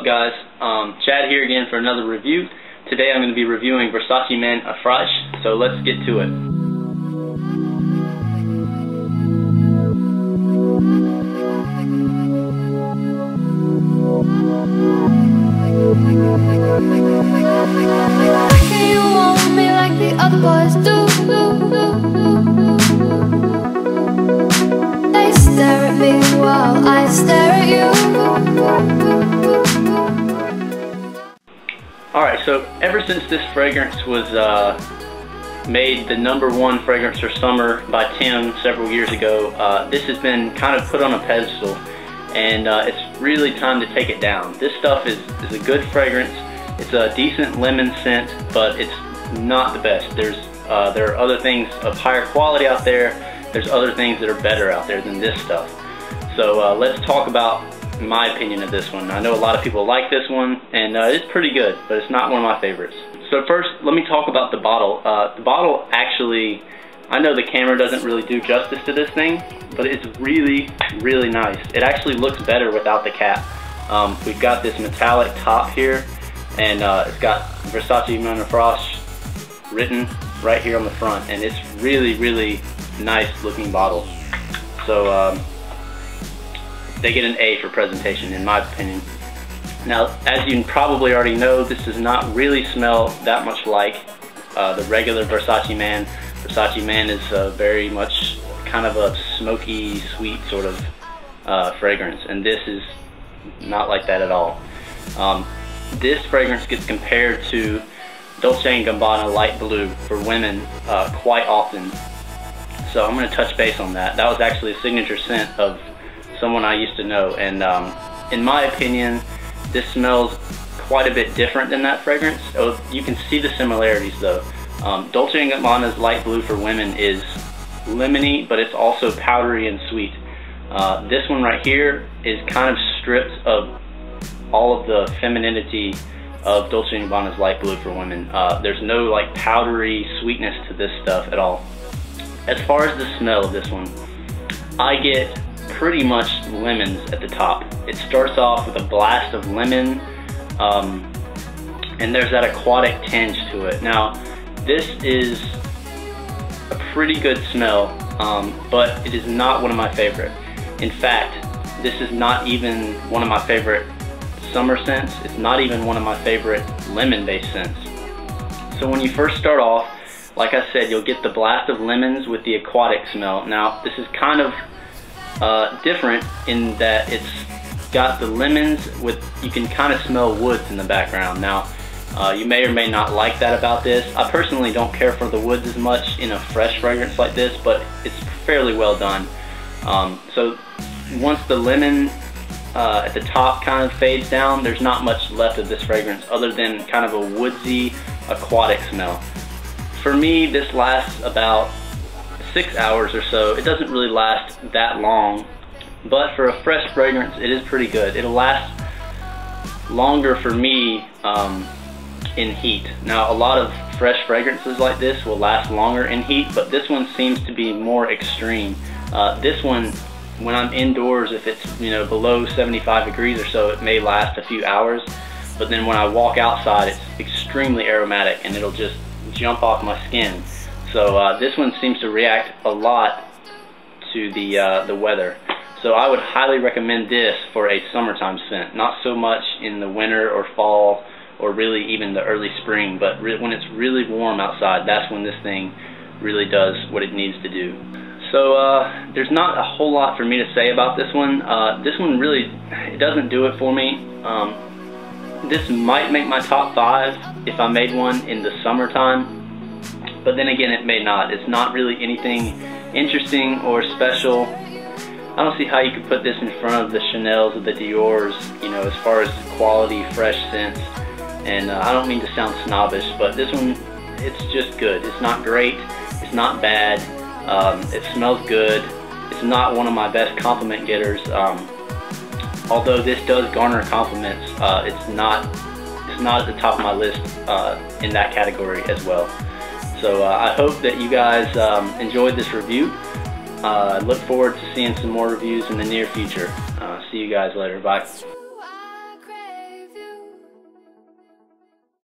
up, guys? Chad here again for another review. Today I'm going to be reviewing Versace Man Eau Fraiche, so let's get to it. Can you want me like the other boys do? They stare at me while I stare at you. Alright, so ever since this fragrance was made the #1 fragrance for summer by Tim several years ago, this has been kind of put on a pedestal, and it's really time to take it down. This stuff is a good fragrance. It's a decent lemon scent, but it's not the best. There are other things of higher quality out there. There's other things that are better out there than this stuff. So let's talk about my opinion of this one. I know a lot of people like this one, and it's pretty good, but it's not one of my favorites. So first, let me talk about the bottle. The bottle actually, I know the camera doesn't really do justice to this thing, but it's really, really nice. It actually looks better without the cap. We've got this metallic top here, and it's got Versace Man Eau Fraiche written right here on the front, and it's really, really nice looking bottle. So they get an A for presentation, in my opinion. Now, as you probably already know, this does not really smell that much like the regular Versace Man. Versace Man is very much kind of a smoky, sweet sort of fragrance, and this is not like that at all. This fragrance gets compared to Dolce & Gabbana Light Blue for women quite often. So I'm going to touch base on that. That was actually a signature scent of someone I used to know, and in my opinion, this smells quite a bit different than that fragrance. Oh, you can see the similarities though. Dolce & Gabbana's Light Blue for women is lemony, but it's also powdery and sweet. This one right here is kind of stripped of all of the femininity of Dolce & Gabbana's Light Blue for women. There's no like powdery sweetness to this stuff at all. As far as the smell of this one, I get pretty much lemons at the top. It starts off with a blast of lemon, and there's that aquatic tinge to it. Now, this is a pretty good smell, but it is not one of my favorite. In fact, this is not even one of my favorite summer scents. It's not even one of my favorite lemon-based scents. So when you first start off, like I said, you'll get the blast of lemons with the aquatic smell. Now, this is kind of different in that it's got the lemons with, you can kind of smell woods in the background. Now, you may or may not like that about this. I personally don't care for the woods as much in a fresh fragrance like this, but it's fairly well done. So once the lemon at the top kind of fades down, there's not much left of this fragrance other than kind of a woodsy, aquatic smell. For me, this lasts about 6 hours or so. It doesn't really last that long, but for a fresh fragrance, it is pretty good. It'll last longer for me in heat. Now, a lot of fresh fragrances like this will last longer in heat, but this one seems to be more extreme. This one, when I'm indoors, if it's below 75 degrees or so, it may last a few hours, but then when I walk outside, it's extremely aromatic and it'll just jump off my skin. So this one seems to react a lot to the weather. So I would highly recommend this for a summertime scent. Not so much in the winter or fall or really even the early spring, but when it's really warm outside, that's when this thing really does what it needs to do. So there's not a whole lot for me to say about this one. This one really, it doesn't do it for me. This might make my top 5 if I made one in the summertime. But then again, it may not. It's not really anything interesting or special. I don't see how you could put this in front of the Chanels or the Dior's, as far as quality, fresh scents. And I don't mean to sound snobbish, but this one, it's just good. It's not great. It's not bad. It smells good. It's not one of my best compliment getters. Although this does garner compliments, it's not at the top of my list in that category as well. So I hope that you guys enjoyed this review. I look forward to seeing some more reviews in the near future. See you guys later. Bye.